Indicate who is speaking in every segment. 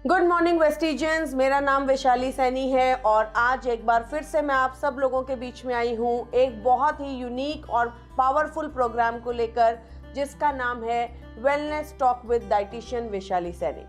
Speaker 1: Good morning वेस्टिजियंस, मेरा नाम वैशाली सैनी है और आज एक बार फिर से मैं आप सब लोगों के बीच में आई हूँ एक बहुत ही यूनिक और पावरफुल प्रोग्राम को लेकर, जिसका नाम है wellness talk with dietitian Vaishali Saini.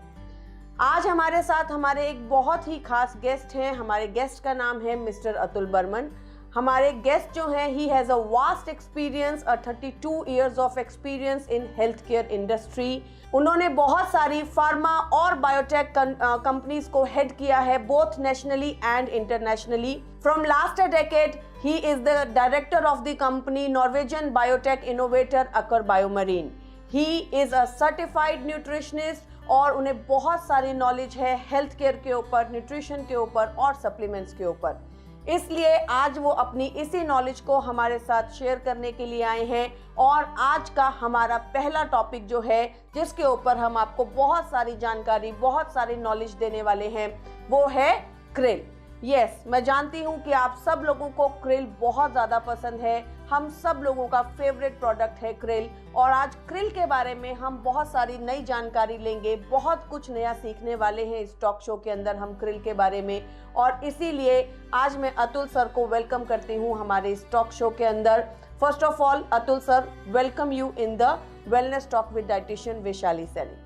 Speaker 1: आज हमारे साथ हमारे एक बहुत ही खास गेस्ट हैं। हमारे गेस्ट का नाम है मिस्टर अतुल बर्मन। हमारे गेस्ट जो हैं, he has a vast experience, 32 years of experience in health care industry. उन्होंने बहुत सारी फार्मा और बायोटेक कंपनीज को हेड किया है, both nationally and internationally. From last a decade he is the director of the company Norwegian biotech innovator Aker BioMarine. He is a certified nutritionist और उन्हें बहुत सारी नॉलेज है हेल्थ केयर के ऊपर, न्यूट्रिशन के ऊपर और सप्लीमेंट्स के ऊपर। इसलिए आज वो अपनी इसी नॉलेज को हमारे साथ शेयर करने के लिए आए हैं। और आज का हमारा पहला टॉपिक जो है, जिसके ऊपर हम आपको बहुत सारी जानकारी, बहुत सारी नॉलेज देने वाले हैं, वो है क्रिल। यस, मैं जानती हूँ कि आप सब लोगों को क्रिल बहुत ज़्यादा पसंद है। हम सब लोगों का फेवरेट प्रोडक्ट है क्रिल। और आज क्रिल के बारे में हम बहुत सारी नई जानकारी लेंगे, बहुत कुछ नया सीखने वाले हैं इस टॉक शो के अंदर हम क्रिल के बारे में। और इसीलिए आज मैं अतुल सर को वेलकम करती हूँ हमारे इस टॉक शो के अंदर। First of all Atul sir, welcome you in the wellness talk with dietitian Vaishali Saini.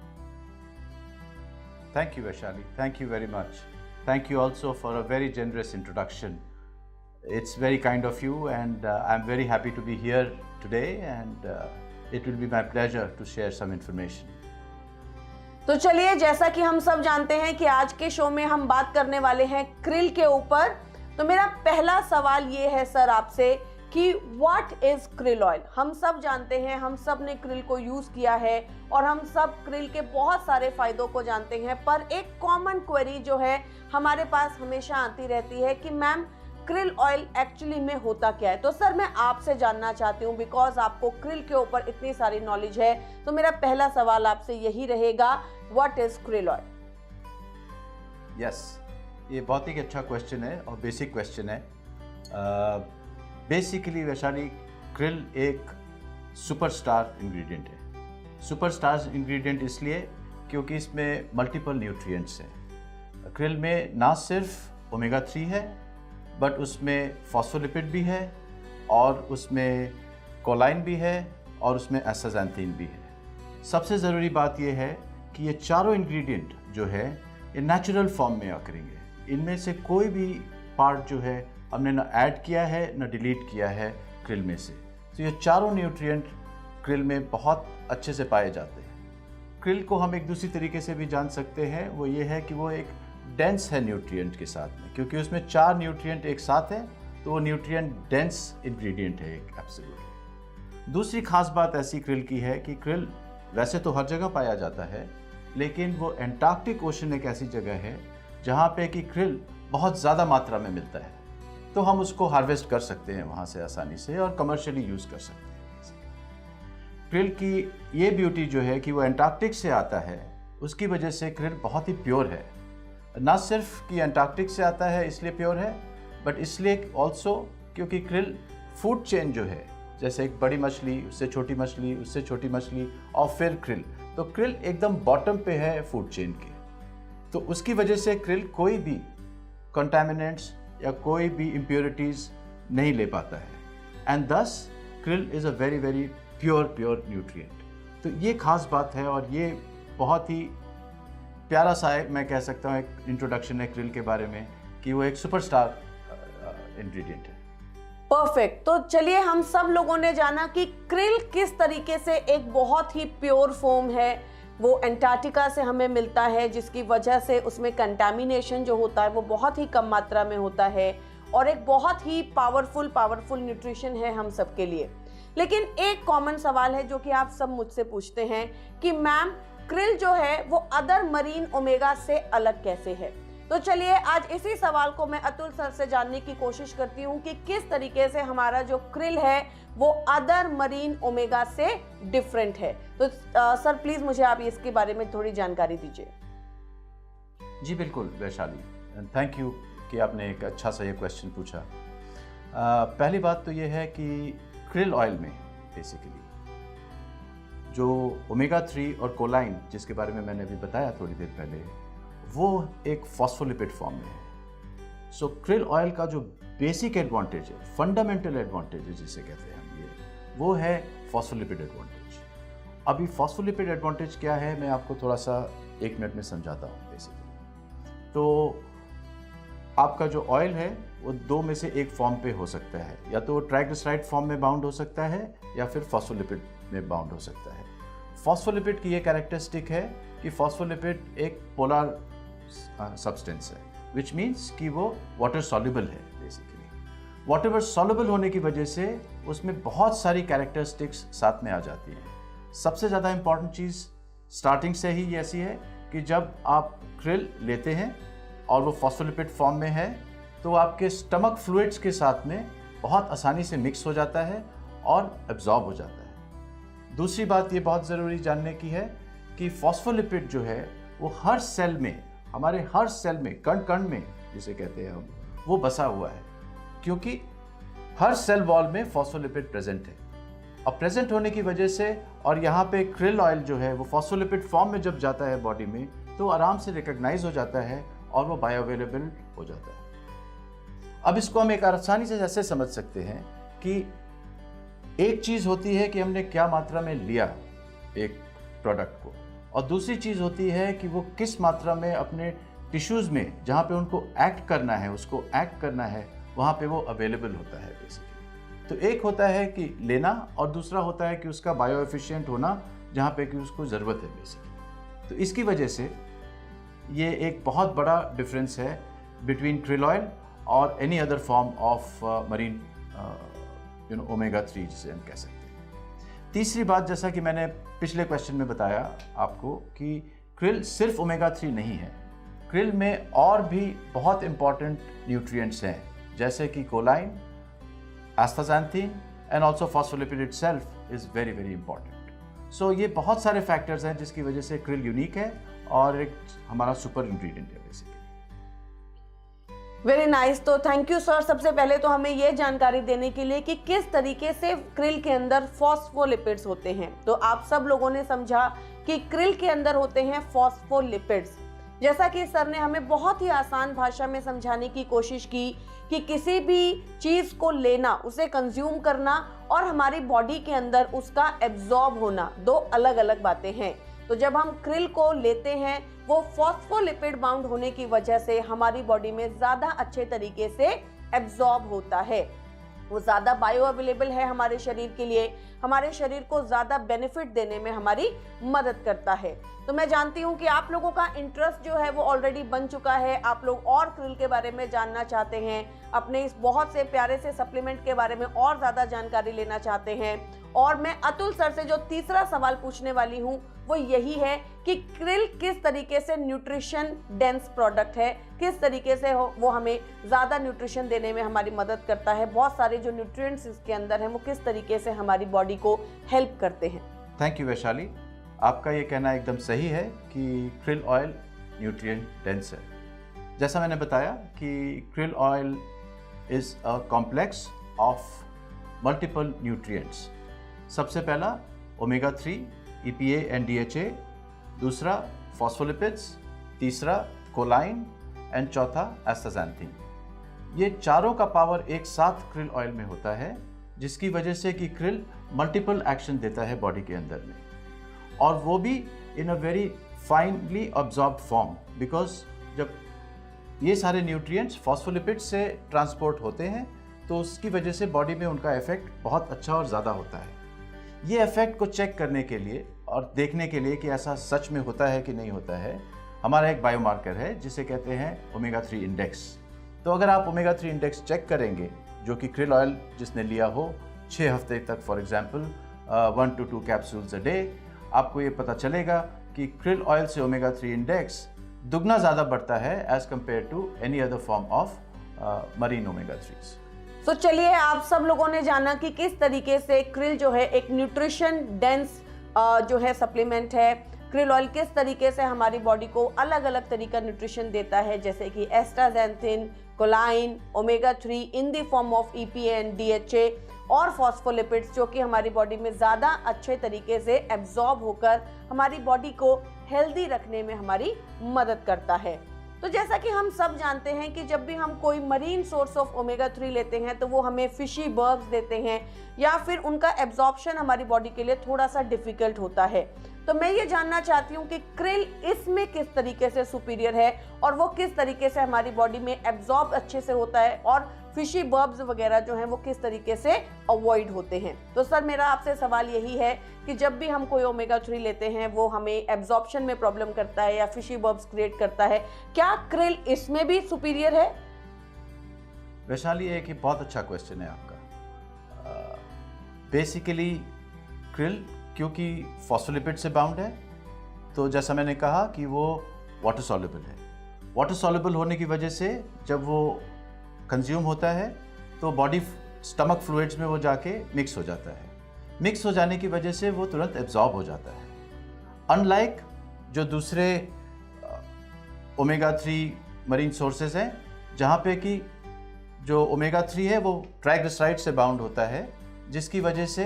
Speaker 2: Thank you, Vaishali. Thank you very much. Thank you also for a very generous introduction. It's very kind of you, and I'm very happy to be here today, and it will be my pleasure to share some information.
Speaker 1: तो चलिए, जैसा कि हम सब जानते हैं कि आज के शो में हम बात करने वाले हैं क्रिल के ऊपर। तो मेरा पहला सवाल ये है सर आपसे कि व्हाट इज क्रिल ऑयल। हम सब जानते हैं, हम सब ने क्रिल को यूज किया है और हम सब क्रिल के बहुत सारे फायदों को जानते हैं, पर एक कॉमन क्वेरी जो है हमारे पास हमेशा आती रहती है कि मैम क्रिल ऑयल एक्चुअली में होता क्या है। तो सर मैं आपसे जानना चाहती हूँ, बिकॉज आपको क्रिल के ऊपर इतनी सारी नॉलेज है, तो मेरा पहला सवाल आपसे यही रहेगा, what is krill oil.
Speaker 2: Yes, ये बहुत ही अच्छा क्वेश्चन है और बेसिक क्वेश्चन है। बेसिकली वैशाली, क्रिल एक सुपरस्टार इंग्रेडिएंट है। सुपरस्टार इंग्रेडिएंट इसलिए क्योंकि इसमें मल्टीपल न्यूट्रिएंट्स हैं। क्रिल में ना सिर्फ ओमेगा 3 है, बट उसमें फॉस्फोलिपिड भी है, और उसमें कोलाइन भी है, और उसमें एस्टाक्सांथिन भी है। सबसे ज़रूरी बात यह है कि ये चारों इंग्रेडिएंट जो है ये नेचुरल फॉर्म में करेंगे। इनमें से कोई भी पार्ट जो है हमने ना ऐड किया है ना डिलीट किया है क्रिल में से। तो ये चारों न्यूट्रिएंट क्रिल में बहुत अच्छे से पाए जाते हैं। क्रिल को हम एक दूसरी तरीके से भी जान सकते हैं, वो ये है कि वो एक डेंस है न्यूट्रिएंट के साथ में, क्योंकि उसमें 4 न्यूट्रिएंट एक साथ हैं, तो वो न्यूट्रिएंट डेंस इंग्रेडिएंट है एक एब्सोल्युटली। दूसरी खास बात ऐसी क्रिल की है कि क्रिल वैसे तो हर जगह पाया जाता है, लेकिन वो एंटार्क्टिक ओशन एक ऐसी जगह है जहाँ पे कि क्रिल बहुत ज़्यादा मात्रा में मिलता है, तो हम उसको हार्वेस्ट कर सकते हैं वहाँ से आसानी से और कमर्शियली यूज़ कर सकते हैं। क्रिल की ये ब्यूटी जो है कि वो एंटार्क्टिक से आता है, उसकी वजह से क्रिल बहुत ही प्योर है। ना सिर्फ कि एंटार्क्टिक से आता है इसलिए प्योर है, बट इसलिए ऑल्सो क्योंकि क्रिल फूड चेन जो है, जैसे एक बड़ी मछली, उससे छोटी मछली, उससे छोटी मछली और फिर क्रिल, तो क्रिल एकदम बॉटम पे है फूड चेन के। तो उसकी वजह से क्रिल कोई भी कंटामिनेंट्स या कोई भी इम्प्योरिटीज़ नहीं ले पाता है, एंड दस krill is a very very pure nutrient. तो ये खास बात है और ये बहुत ही प्यारा सा है, मैं कह सकता हूँ, एक इंट्रोडक्शन है क्रिल के बारे में कि वो एक सुपरस्टार इंग्रेडिएंट है।
Speaker 1: परफेक्ट। तो चलिए, हम सब लोगों ने जाना कि क्रिल किस तरीके से एक बहुत ही प्योर फोम है, वो एंटार्क्टिका से हमें मिलता है, जिसकी वजह से उसमें कंटामिनेशन जो होता है वो बहुत ही कम मात्रा में होता है और एक बहुत ही पावरफुल न्यूट्रिशन है हम सब के लिए। लेकिन एक कॉमन सवाल है जो कि आप सब मुझसे पूछते हैं कि मैम क्रिल जो है वो अदर मरीन ओमेगा से अलग कैसे है। तो चलिए, आज इसी सवाल को मैं अतुल सर से जानने की कोशिश करती हूँ कि किस तरीके से हमारा जो क्रिल है वो अदर मरीन ओमेगा से डिफरेंट है। तो सर प्लीज मुझे आप इसके बारे में थोड़ी जानकारी दीजिए।
Speaker 2: जी बिल्कुल वैशाली, थैंक यू कि आपने एक अच्छा सा ये क्वेश्चन पूछा। पहली बात तो ये है कि क्रिल ऑयल में बेसिकली जो ओमेगा 3 और कोलाइन, जिसके बारे में मैंने अभी बताया थोड़ी देर पहले, वो एक फॉस्फोलिपिड फॉर्म में है। सो क्रिल ऑयल का जो बेसिक एडवांटेज है, फंडामेंटल एडवांटेज जिसे कहते हैं हम, ये वो है फॉस्फोलिपिड एडवांटेज। अभी फॉस्फोलिपिड एडवांटेज क्या है मैं आपको थोड़ा सा 1 मिनट में समझाता हूँ। बेसिकली तो आपका जो ऑयल है वो 2 में से एक फॉर्म पे हो सकता है, या तो ट्राइग्लिसराइड फॉर्म में बाउंड हो सकता है या फिर फॉस्फोलिपिड में बाउंड हो सकता है। फॉस्फोलिपिड की ये कैरेक्टरिस्टिक है कि फॉस्फोलिपिड एक पोलर सब्सटेंस है, विच मीन्स कि वो वाटर सॉल्युबल है। बेसिकली वाटर सॉल्युबल होने की वजह से उसमें बहुत सारी कैरेक्टरिस्टिक्स साथ में आ जाती हैं। सबसे ज़्यादा इंपॉर्टेंट चीज़ स्टार्टिंग से ही ऐसी है कि जब आप क्रिल लेते हैं और वो फॉस्फोलिपिड फॉर्म में है तो आपके स्टमक फ्लूइड्स के साथ में बहुत आसानी से मिक्स हो जाता है और एब्जॉर्ब हो जाता है। दूसरी बात ये बहुत ज़रूरी जानने की है कि फॉस्फोलिपिड जो है वो हर सेल में, हमारे हर सेल में, कण कण में जिसे कहते हैं हम, वो बसा हुआ है, क्योंकि हर सेल वॉल में फॉस्फोलिपिड प्रेजेंट है। और प्रेजेंट होने की वजह से और यहाँ पे क्रिल ऑयल जो है वो फॉस्फोलिपिड फॉर्म में जब जाता है बॉडी में तो आराम से रिकॉग्नाइज हो जाता है और वो बायोअवेलेबल हो जाता है। अब इसको हम एक आसानी से ऐसे समझ सकते हैं कि एक चीज़ होती है कि हमने क्या मात्रा में लिया एक प्रोडक्ट को, और दूसरी चीज़ होती है कि वो किस मात्रा में अपने टिश्यूज़ में जहाँ पे उनको एक्ट करना है, उसको एक्ट करना है, वहाँ पे वो अवेलेबल होता है बेसिकली। तो एक होता है कि लेना और दूसरा होता है कि उसका बायो एफिशिएंट होना जहाँ पे कि उसको ज़रूरत है बेसिकली। तो इसकी वजह से ये एक बहुत बड़ा डिफरेंस है बिटवीन क्रिल ऑयल और any other form of marine omega 3 जिसे हम कह सकते हैं। तीसरी बात, जैसा कि मैंने पिछले क्वेश्चन में बताया आपको कि क्रिल सिर्फ ओमेगा 3 नहीं है, क्रिल में और भी बहुत इंपॉर्टेंट न्यूट्रिएंट्स हैं जैसे कि choline, astaxanthin and also phospholipid itself is very very important. So ये बहुत सारे फैक्टर्स हैं जिसकी वजह से क्रिल यूनिक है और एक हमारा सुपर इंग्रेडिएंट है बेसिकली।
Speaker 1: Very nice. तो थैंक यू सर, सबसे पहले तो हमें ये जानकारी देने के लिए कि किस तरीके से क्रिल के अंदर फॉस्फोलिपिड्स होते हैं। तो आप सब लोगों ने समझा कि क्रिल के अंदर होते हैं फॉस्फोलिपिड्स। जैसा कि सर ने हमें बहुत ही आसान भाषा में समझाने की कोशिश की कि किसी भी चीज़ को लेना, उसे कंज्यूम करना और हमारी बॉडी के अंदर उसका एब्जॉर्ब होना, 2 अलग अलग बातें हैं। तो जब हम क्रिल को लेते हैं वो फॉस्फोलिपिड बाउंड होने की वजह से हमारी बॉडी में ज़्यादा अच्छे तरीके से एब्जॉर्ब होता है, वो ज़्यादा बायो अवेलेबल है हमारे शरीर के लिए, हमारे शरीर को ज़्यादा बेनिफिट देने में हमारी मदद करता है। तो मैं जानती हूँ कि आप लोगों का इंटरेस्ट जो है वो ऑलरेडी बन चुका है, आप लोग और क्रिल के बारे में जानना चाहते हैं, अपने इस बहुत से प्यारे से सप्लीमेंट के बारे में और ज़्यादा जानकारी लेना चाहते हैं। और मैं अतुल सर से जो तीसरा सवाल पूछने वाली हूँ वो यही है कि क्रिल किस तरीके से न्यूट्रिशन डेंस प्रोडक्ट है, किस तरीके से वो हमें ज़्यादा न्यूट्रिशन देने में हमारी मदद करता है, बहुत सारे जो न्यूट्रिएंट्स इसके अंदर हैं वो किस तरीके से हमारी बॉडी को हेल्प करते हैं।
Speaker 2: थैंक यू वैशाली, आपका ये कहना एकदम सही है कि क्रिल ऑयल न्यूट्रिएंट डेंस है। जैसा मैंने बताया कि krill oil is a complex of multiple nutrients. सबसे पहला ओमेगा 3, EPA एंड DHA, दूसरा फॉस्फोलिपिड्स, तीसरा कोलाइन एंड चौथा एस्टाज़ैंथीन। ये चारों का पावर एक साथ क्रिल ऑयल में होता है, जिसकी वजह से कि क्रिल मल्टीपल एक्शन देता है बॉडी के अंदर में, और वो भी in a very finely absorbed form, because जब ये सारे न्यूट्रिएंट्स फॉस्फोलिपिड से ट्रांसपोर्ट होते हैं तो उसकी वजह से बॉडी में उनका इफेक्ट बहुत अच्छा और ज़्यादा होता है। ये इफेक्ट को चेक करने के लिए और देखने के लिए कि ऐसा सच में होता है कि नहीं होता है, हमारा एक बायोमार्कर है जिसे कहते हैं ओमेगा 3 इंडेक्स। तो अगर आप ओमेगा 3 इंडेक्स चेक करेंगे, जो कि क्रिल ऑयल जिसने लिया हो 6 हफ्ते तक, for example 1 to 2 capsules a day, आपको ये पता चलेगा कि क्रिल ऑयल से ओमेगा 3 इंडेक्स दुगना ज़्यादा बढ़ता है as compared to any other form of marine omega 3s।
Speaker 1: तो चलिए, आप सब लोगों ने जाना कि किस तरीके से क्रिल जो है एक न्यूट्रिशन डेंस जो है सप्लीमेंट है। क्रिल ऑयल किस तरीके से हमारी बॉडी को अलग अलग तरीका न्यूट्रिशन देता है, जैसे कि astaxanthin, choline, omega 3 in the form of EPA and DHA, और फॉस्फोलिपिड्स जो कि हमारी बॉडी में ज़्यादा अच्छे तरीके से एब्जॉर्ब होकर हमारी बॉडी को हेल्दी रखने में हमारी मदद करता है। तो जैसा कि हम सब जानते हैं कि जब भी हम कोई मरीन सोर्स ऑफ ओमेगा 3 लेते हैं तो वो हमें फिशी बर्ब्स देते हैं या फिर उनका एब्जॉर्प्शन हमारी बॉडी के लिए थोड़ा सा डिफिकल्ट होता है। तो मैं ये जानना चाहती हूँ कि क्रिल इसमें किस तरीके से सुपीरियर है और वो किस तरीके से हमारी बॉडी में एब्जॉर्ब अच्छे से होता है और फिशी बर्ब्स वगैरह जो हैं वो किस तरीके से अवॉइड होते हैं। तो सर मेरा आपसे सवाल यही है कि जब भी हम कोई ओमेगा 3 लेते हैं वो हमें एब्जॉर्प्शन में प्रॉब्लम करता है या फिशी बर्ब्स क्रिएट करता है, क्या क्रिल इसमें भी सुपीरियर है?
Speaker 2: वैशाली, एक ही बहुत अच्छा क्वेश्चन है आपका। बेसिकली क्रिल क्योंकि फॉस्फोलिपिड से बाउंड है, तो जैसा मैंने कहा कि वो वाटर सॉल्युबल है। वाटर सॉल्युबल होने की वजह से जब वो कंज्यूम होता है तो बॉडी स्टमक फ्लूइड्स में वो जाके मिक्स हो जाता है। मिक्स हो जाने की वजह से वो तुरंत एब्जॉर्ब हो जाता है। अनलाइक जो दूसरे ओमेगा 3 मरीन सोर्सेज हैं, जहाँ पे कि जो ओमेगा 3 है वो ट्राइग्लिसराइड से बाउंड होता है, जिसकी वजह से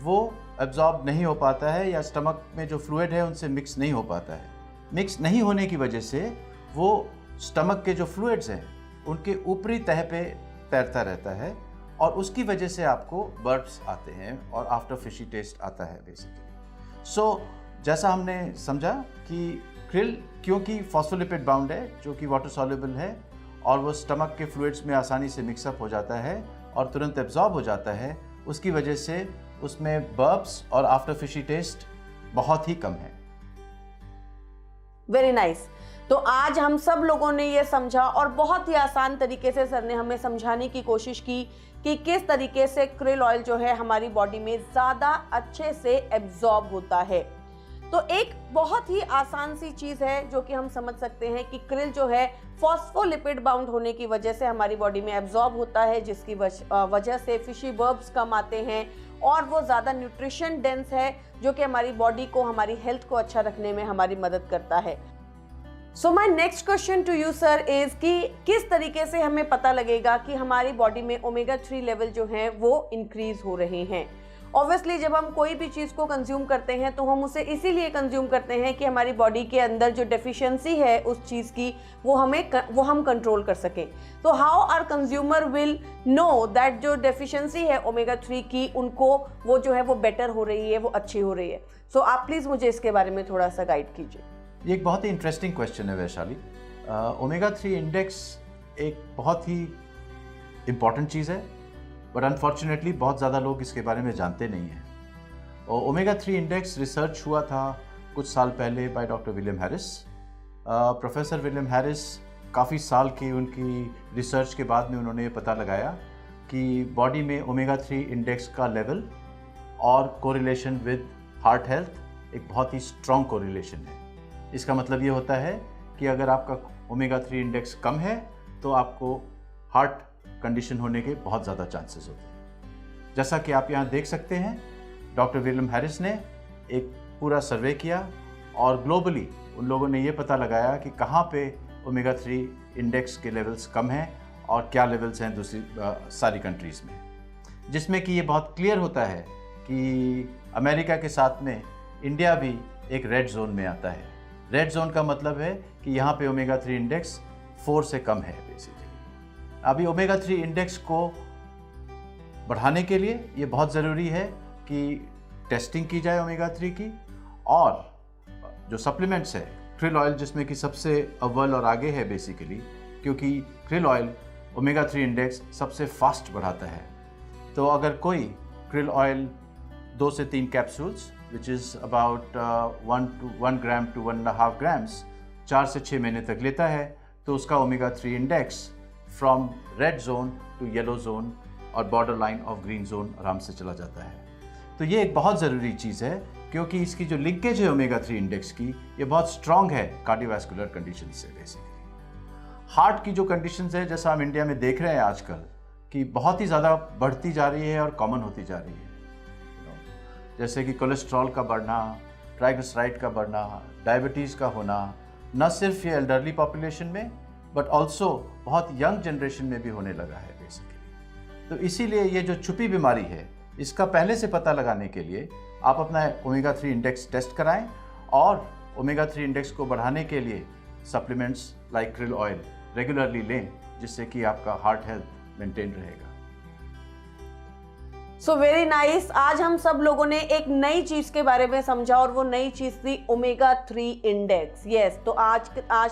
Speaker 2: वो एब्जॉर्ब नहीं हो पाता है या स्टमक में जो फ्लूइड है उनसे मिक्स नहीं हो पाता है। मिक्स नहीं होने की वजह से वो स्टमक के जो फ्लूइड्स हैं उनके ऊपरी तह पे तैरता रहता है और उसकी वजह से आपको बर्ब्स आते हैं और आफ्टर फिशी टेस्ट आता है बेसिकली। सो जैसा हमने समझा कि क्रिल क्योंकि फॉस्फोलिपिड बाउंड है जो कि वाटर सॉल्युबल है और वो स्टमक के फ्लूइड्स में आसानी से मिक्सअप हो जाता है और तुरंत एब्जॉर्ब हो जाता है, उसकी वजह से उसमें बर्ब्स और आफ्टर फिशी टेस्ट बहुत ही कम है।
Speaker 1: Very nice. तो आज हम सब लोगों ने ये समझा और बहुत ही आसान तरीके से सर ने हमें समझाने की कोशिश की कि किस तरीके से क्रिल ऑयल जो है हमारी बॉडी में ज़्यादा अच्छे से एब्जॉर्ब होता है। तो एक बहुत ही आसान सी चीज़ है जो कि हम समझ सकते हैं कि क्रिल जो है फॉस्फोलिपिड बाउंड होने की वजह से हमारी बॉडी में एब्जॉर्ब होता है, जिसकी वजह से फिशी बर्ब्स कम आते हैं और वो ज़्यादा न्यूट्रिशन डेंस है जो कि हमारी बॉडी को, हमारी हेल्थ को अच्छा रखने में हमारी मदद करता है। So my next question to you sir is कि किस तरीके से हमें पता लगेगा कि हमारी बॉडी में ओमेगा 3 लेवल जो हैं वो इंक्रीज हो रहे हैं? ऑब्वियसली जब हम कोई भी चीज़ को कंज्यूम करते हैं तो हम उसे इसीलिए कंज्यूम करते हैं कि हमारी बॉडी के अंदर जो डेफिशिएंसी है उस चीज़ की वो हम कंट्रोल कर सकें। तो how are consumer will know that जो डेफिशिएंसी है ओमेगा 3 की उनको वो जो है वो बेटर हो रही है, वो अच्छी हो रही है। सो आप प्लीज़ मुझे इसके बारे में थोड़ा सा गाइड कीजिए।
Speaker 2: ये एक बहुत ही इंटरेस्टिंग क्वेश्चन है वैशाली। ओमेगा 3 इंडेक्स एक बहुत ही इम्पॉर्टेंट चीज़ है, बट अनफॉर्चुनेटली बहुत ज़्यादा लोग इसके बारे में जानते नहीं हैं। और ओमेगा 3 इंडेक्स रिसर्च हुआ था कुछ साल पहले by doctor William Harris. Professor William Harris काफ़ी साल की उनकी रिसर्च के बाद में उन्होंने ये पता लगाया कि बॉडी में ओमेगा 3 इंडेक्स का लेवल और कोरिलेशन विद हार्ट हेल्थ एक बहुत ही स्ट्रॉन्ग कोरिलेशन है। इसका मतलब ये होता है कि अगर आपका ओमेगा 3 इंडेक्स कम है तो आपको हार्ट कंडीशन होने के बहुत ज़्यादा चांसेस होते हैं। जैसा कि आप यहाँ देख सकते हैं, डॉक्टर विलियम हैरिस ने एक पूरा सर्वे किया और ग्लोबली उन लोगों ने ये पता लगाया कि कहाँ पे ओमेगा 3 इंडेक्स के लेवल्स कम हैं और क्या लेवल्स हैं दूसरी सारी कंट्रीज़ में, जिसमें कि ये बहुत क्लियर होता है कि अमेरिका के साथ में इंडिया भी एक रेड जोन में आता है। रेड जोन का मतलब है कि यहाँ पे ओमेगा 3 इंडेक्स 4 से कम है बेसिकली। अभी ओमेगा 3 इंडेक्स को बढ़ाने के लिए ये बहुत ज़रूरी है कि टेस्टिंग की जाए ओमेगा 3 की, और जो सप्लीमेंट्स है क्रिल ऑयल जिसमें कि सबसे अव्वल और आगे है बेसिकली, क्योंकि क्रिल ऑयल ओमेगा 3 इंडेक्स सबसे फास्ट बढ़ाता है। तो अगर कोई क्रिल ऑयल 2 से 3 capsules which is about 1 gram to 1.5 grams 4 से 6 महीने तक लेता है तो उसका omega 3 index from red zone to yellow zone और border line of green zone आराम से चला जाता है। तो ये एक बहुत ज़रूरी चीज़ है क्योंकि इसकी जो लिंकेज है ओमेगा 3 इंडेक्स की ये बहुत स्ट्रॉन्ग है कार्डियोवैस्कुलर कंडीशन से। बेसिकली हार्ट की जो कंडीशंस है, जैसा हम इंडिया में देख रहे हैं आजकल कि बहुत ही ज़्यादा बढ़ती जा रही है और कॉमन होती जा रही है, जैसे कि कोलेस्ट्रॉल का बढ़ना, ट्राइग्लिसराइड का बढ़ना, डायबिटीज़ का होना, न सिर्फ ये एल्डरली पॉपुलेशन में बट ऑल्सो बहुत यंग जनरेशन में भी होने लगा है बेसिकली। तो इसीलिए ये जो छुपी बीमारी है, इसका पहले से पता लगाने के लिए आप अपना ओमेगा 3 इंडेक्स टेस्ट कराएं और ओमेगा 3 इंडेक्स को बढ़ाने के लिए supplements like krill oil regularly लें, जिससे कि आपका हार्ट हेल्थ मेंटेन रहेगा।
Speaker 1: So very nice. आज हम सब लोगों ने एक नई चीज के बारे में समझा और वो नई चीज थी ओमेगा 3 इंडेक्स। यस, तो आज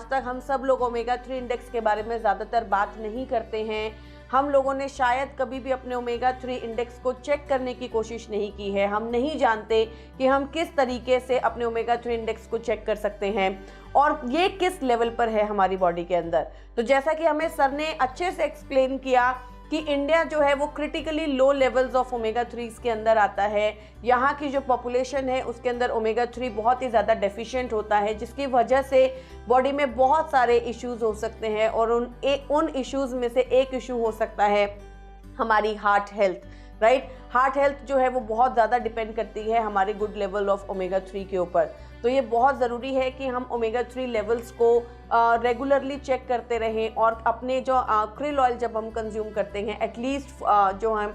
Speaker 1: तक हम सब लोग ओमेगा 3 इंडेक्स के बारे में ज़्यादातर बात नहीं करते हैं। हम लोगों ने शायद कभी भी अपने ओमेगा 3 इंडेक्स को चेक करने की कोशिश नहीं की है। हम नहीं जानते कि हम किस तरीके से अपने ओमेगा 3 इंडेक्स को चेक कर सकते हैं और ये किस लेवल पर है हमारी बॉडी के अंदर। तो जैसा कि हमें सर ने अच्छे से एक्सप्लेन किया कि इंडिया जो है वो critically low levels of omega 3 के अंदर आता है। यहाँ की जो पॉपुलेशन है उसके अंदर ओमेगा 3 बहुत ही ज़्यादा डेफिशिएंट होता है, जिसकी वजह से बॉडी में बहुत सारे इश्यूज हो सकते हैं और उन इश्यूज में से एक इशू हो सकता है हमारी heart health, right. Heart health जो है वो बहुत ज़्यादा डिपेंड करती है हमारे गुड लेवल ऑफ ओमेगा 3 के ऊपर। तो ये बहुत ज़रूरी है कि हम ओमेगा 3 लेवल्स को रेगुलरली चेक करते रहें और अपने जो krill ऑयल जब हम कंज्यूम करते हैं एटलीस्ट जो हम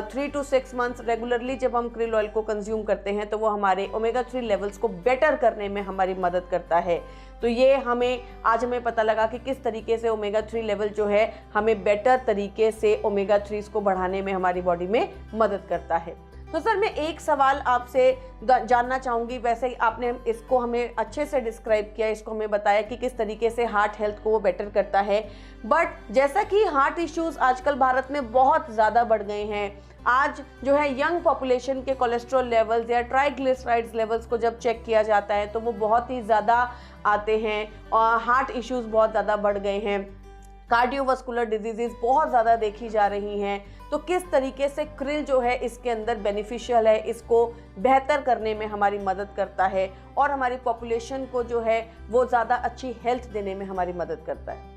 Speaker 1: 3 to 6 मंथ्स रेगुलरली जब हम krill ऑयल को कंज्यूम करते हैं तो वो हमारे ओमेगा 3 लेवल्स को बेटर करने में हमारी मदद करता है। तो ये आज हमें पता लगा कि किस तरीके से ओमेगा 3 लेवल जो है हमें बेटर तरीके से ओमेगा 3 को बढ़ाने में हमारी बॉडी में मदद करता है। तो सर मैं एक सवाल आपसे जानना चाहूँगी। वैसे ही आपने इसको हमें अच्छे से डिस्क्राइब किया, इसको हमें बताया कि किस तरीके से हार्ट हेल्थ को वो बेटर करता है, बट जैसा कि हार्ट इश्यूज आजकल भारत में बहुत ज़्यादा बढ़ गए हैं। आज जो है यंग पॉपुलेशन के कोलेस्ट्रॉल लेवल्स या ट्राइग्लिसराइड्स लेवल्स को जब चेक किया जाता है तो वो बहुत ही ज़्यादा आते हैं और हार्ट इश्यूज बहुत ज़्यादा बढ़ गए हैं। कार्डियोवास्कुलर डिजीजेस बहुत ज़्यादा देखी जा रही हैं। तो किस तरीके से krill जो है इसके अंदर बेनिफिशियल है, इसको बेहतर करने में हमारी मदद करता है और हमारी पॉपुलेशन को जो है वो ज़्यादा अच्छी हेल्थ देने में हमारी मदद करता है।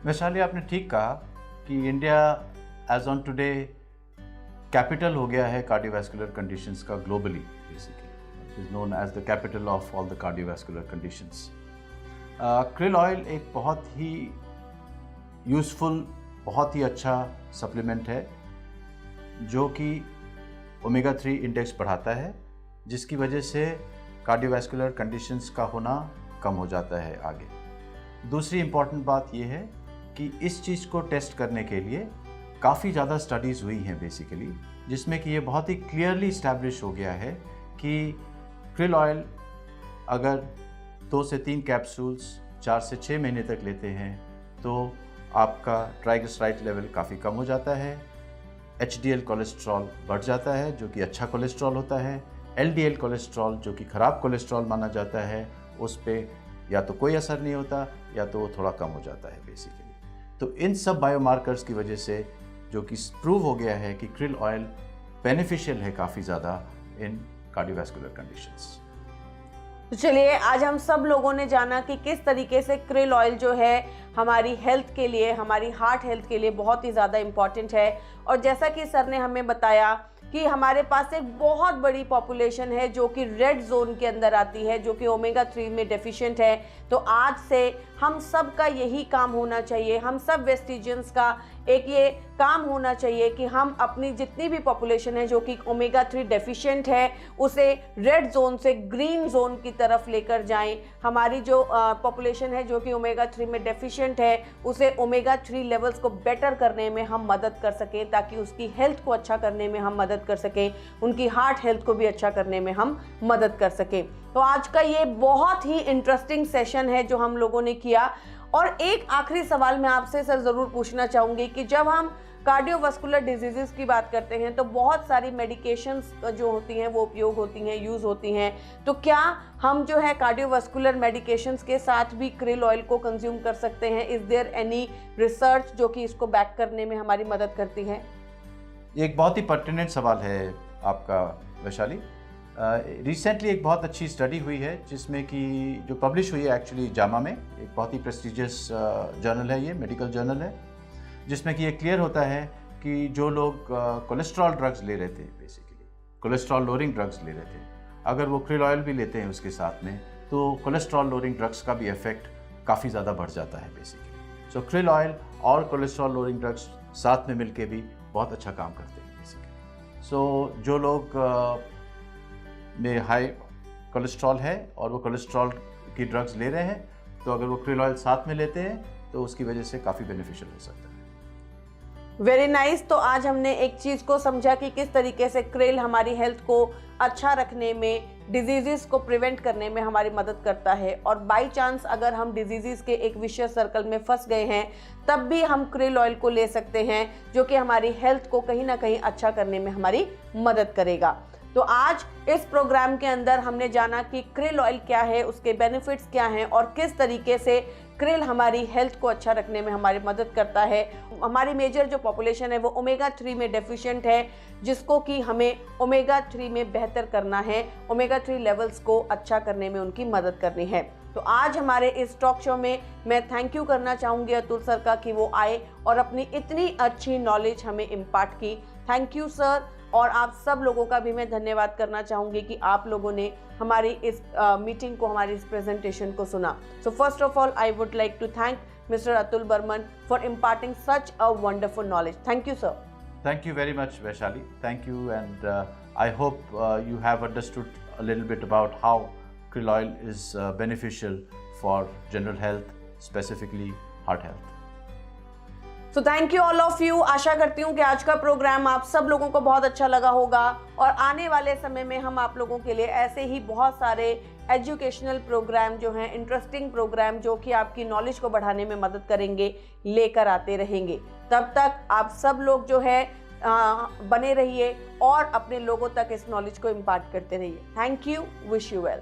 Speaker 2: वैशाली, आपने ठीक कहा कि India as on today capital हो गया है कार्डियोवैस्कुलर कंडीशंस का ग्लोबली। Basically it is known as the capital of all the cardiovascular conditions. krill oil एक बहुत ही यूज़फुल, बहुत ही अच्छा सप्लीमेंट है जो कि ओमेगा 3 इंडेक्स बढ़ाता है, जिसकी वजह से कार्डियोवैस्कुलर कंडीशंस का होना कम हो जाता है आगे। दूसरी इम्पॉर्टेंट बात यह है कि इस चीज़ को टेस्ट करने के लिए काफ़ी ज़्यादा स्टडीज़ हुई हैं बेसिकली, जिसमें कि ये बहुत ही क्लियरली इस्टेब्लिश हो गया है कि krill ऑयल अगर 2 से 3 कैप्सूल्स 4 से 6 महीने तक लेते हैं तो आपका ट्राइग्लिसराइड लेवल काफ़ी कम हो जाता है, HDL कोलेस्ट्रॉल बढ़ जाता है जो कि अच्छा कोलेस्ट्रॉल होता है, LDL कोलेस्ट्रॉल जो कि ख़राब कोलेस्ट्रॉल माना जाता है उस पर या तो कोई असर नहीं होता या तो वो थोड़ा कम हो जाता है बेसिकली। तो इन सब बायोमार्कर्स की वजह से जो कि प्रूव हो गया है कि krill ऑयल बेनिफिशियल है काफ़ी ज़्यादा इन कार्डियोवैस्कुलर कंडीशंस।
Speaker 1: तो चलिए, आज हम सब लोगों ने जाना कि किस तरीके से krill ऑयल जो है हमारी हेल्थ के लिए, हमारी हार्ट हेल्थ के लिए बहुत ही ज़्यादा इम्पॉर्टेंट है। और जैसा कि सर ने हमें बताया कि हमारे पास एक बहुत बड़ी पॉपुलेशन है जो कि रेड जोन के अंदर आती है, जो कि ओमेगा 3 में डेफिशिएंट है। तो आज से हम सब का यही काम होना चाहिए, हम सब वेस्टिजियंस का एक ये काम होना चाहिए कि हम अपनी जितनी भी पॉपुलेशन है जो कि ओमेगा 3 डेफिशिएंट है उसे रेड जोन से ग्रीन जोन की तरफ लेकर जाएं। हमारी जो पॉपुलेशन है जो कि ओमेगा 3 में डेफिशिएंट है उसे ओमेगा 3 लेवल्स को बेटर करने में हम मदद कर सकें, ताकि उसकी हेल्थ को अच्छा करने में हम मदद कर सकें, उनकी हार्ट हेल्थ को भी अच्छा करने में हम मदद कर सकें। तो आज का ये बहुत ही इंटरेस्टिंग सेशन है जो हम लोगों ने किया। और एक आखिरी सवाल मैं आपसे सर ज़रूर पूछना चाहूँगी कि जब हम कार्डियोवास्कुलर डिजीज़ की बात करते हैं तो बहुत सारी मेडिकेशंस जो होती हैं वो उपयोग होती हैं, यूज़ होती हैं। तो क्या हम जो है कार्डियोवास्कुलर मेडिकेशंस के साथ भी krill ऑयल को कंज्यूम कर सकते हैं? इज़ देयर एनी रिसर्च जो कि इसको बैक करने में हमारी मदद करती है?
Speaker 2: एक बहुत ही पर्टिनेंट सवाल है आपका वैशाली। रिसेंटली एक बहुत अच्छी स्टडी हुई है जिसमें कि जो पब्लिश हुई है एक्चुअली जामा में, एक बहुत ही प्रेस्टिजियस जर्नल है, ये मेडिकल जर्नल है, जिसमें कि ये क्लियर होता है कि जो लोग कोलेस्ट्रॉल ड्रग्स ले रहे थे, बेसिकली कोलेस्ट्रॉल लोअरिंग ड्रग्स ले रहे थे, अगर वो krill ऑयल भी लेते हैं उसके साथ में तो कोलेस्ट्रॉल लोअरिंग ड्रग्स का भी इफेक्ट काफ़ी ज़्यादा बढ़ जाता है बेसिकली। सो krill ऑयल और कोलेस्ट्रॉल लोअरिंग ड्रग्स साथ में मिलके भी बहुत अच्छा काम करते हैं बेसिकली। सो जो लोग में हाई कोलेस्ट्रॉल है और वो कोलेस्ट्रॉल की ड्रग्स ले रहे हैं, तो अगर वो krill ऑयल साथ में लेते हैं तो उसकी वजह से काफ़ी बेनिफिशियल हो सकता है।
Speaker 1: Very nice. तो आज हमने एक चीज़ को समझा कि किस तरीके से krill हमारी हेल्थ को अच्छा रखने में, डिजीज़ को प्रिवेंट करने में हमारी मदद करता है, और बाय चांस अगर हम डिजीज़ के एक विशियस सर्कल में फंस गए हैं तब भी हम krill ऑयल को ले सकते हैं, जो कि हमारी हेल्थ को कहीं ना कहीं अच्छा करने में हमारी मदद करेगा। तो आज इस प्रोग्राम के अंदर हमने जाना कि krill ऑयल क्या है, उसके बेनिफिट्स क्या हैं और किस तरीके से krill हमारी हेल्थ को अच्छा रखने में हमारी मदद करता है। हमारी मेजर जो पॉपुलेशन है वो ओमेगा 3 में डेफिशिएंट है, जिसको कि हमें ओमेगा 3 में बेहतर करना है, ओमेगा 3 लेवल्स को अच्छा करने में उनकी मदद करनी है। तो आज हमारे इस टॉक शो में मैं थैंक यू करना चाहूँगी अतुल सर का कि वो आए और अपनी इतनी अच्छी नॉलेज हमें इम्पार्ट की। Thank you sir. और आप सब लोगों का भी मैं धन्यवाद करना चाहूँगी कि आप लोगों ने हमारी इस मीटिंग को, हमारी इस प्रेजेंटेशन को सुना। So first of all I would like to thank mister Atul Burman for imparting such a wonderful knowledge. Thank you sir.
Speaker 2: Thank you very much, Vaishali. Thank you, and I hope you have understood a little bit about how krill oil is beneficial for general health, specifically heart health.
Speaker 1: So thank you all of you. आशा करती हूँ कि आज का programme आप सब लोगों को बहुत अच्छा लगा होगा, और आने वाले समय में हम आप लोगों के लिए ऐसे ही बहुत सारे एजुकेशनल प्रोग्राम जो हैं, इंटरेस्टिंग प्रोग्राम जो कि आपकी नॉलेज को बढ़ाने में मदद करेंगे, लेकर आते रहेंगे। तब तक आप सब लोग जो है बने रहिए और अपने लोगों तक इस नॉलेज को इम्पार्ट करते रहिए। Thank you. Wish you well.